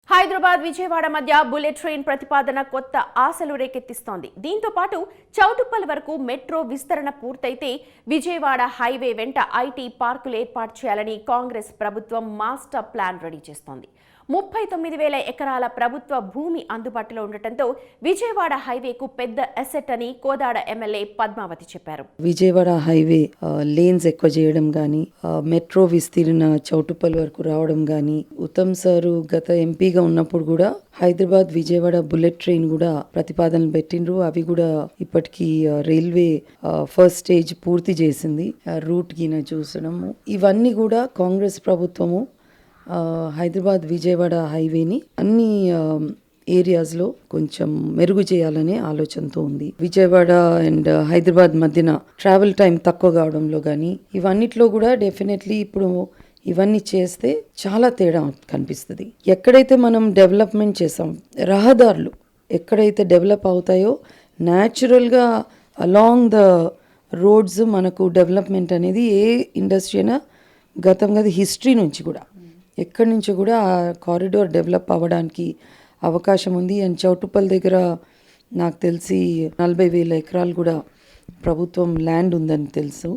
హైదరాబాద్ విజయవాడ మధ్య bullet train ప్రతిపాదన కొత్త ఆశలు రేకెత్తిస్తోంది. దీంతో పాటు చౌటుప్పల్ వరకు మెట్రో విస్తరణ పూర్తయితే విజయవాడ హైవే వెంట ఐటీ పార్కులు ఏర్పాటు చేయాలని కాంగ్రెస్ ప్రభుత్వం మాస్టర్ ప్లాన్ రెడీ చేస్తోంది. 39,000 ఎకరాల ప్రభుత్వ భూమి అందుబాటులో ఉండటంతో విజయవాడ హైవేకు పెద్ద అసెట్ అని కోదాడ ఎమ్మెల్యే పద్మావతి చెప్పారు. విజయవాడ హైవే లేన్స్ ఎక్కువ చేయడం కానీ, మెట్రో విస్తీర్ణ చౌటుప్పల్ వరకు రావడం కానీ, ఉత్తమ్ సారు గత ఎంపీగా ఉన్నప్పుడు కూడా హైదరాబాద్ విజయవాడ బుల్లెట్ ట్రైన్ కూడా ప్రతిపాదనలు పెట్టిండ్రు. అవి కూడా ఇప్పటికీ రైల్వే ఫస్ట్ స్టేజ్ పూర్తి చేసింది. రూట్ గిన చూసడము ఇవన్నీ కూడా కాంగ్రెస్ ప్రభుత్వము హైదరాబాద్ విజయవాడ హైవేని అన్ని ఏరియాస్లో కొంచెం మెరుగు చేయాలనే ఆలోచనతో ఉంది. విజయవాడ అండ్ హైదరాబాద్ మధ్యన ట్రావెల్ టైం తక్కువ కావడంలో కానీ ఇవన్నిట్లో కూడా డెఫినెట్లీ ఇప్పుడు ఇవన్నీ చేస్తే చాలా తేడా కనిపిస్తుంది. ఎక్కడైతే మనం డెవలప్మెంట్ చేసాం, రహదారులు ఎక్కడైతే డెవలప్ అవుతాయో న్యాచురల్గా అలాంగ్ ద రోడ్స్ మనకు డెవలప్మెంట్ అనేది ఏ ఇండస్ట్రీ అయినా గతంగా హిస్టరీ నుంచి కూడా ఎక్కడి నుంచి కూడా ఆ కారిడార్ డెవలప్ అవ్వడానికి అవకాశం ఉంది. అండ్ చౌటుప్పల్ దగ్గర నాకు తెలిసి 40,000 ఎకరాలు కూడా ప్రభుత్వం ల్యాండ్ ఉందని తెలుసు.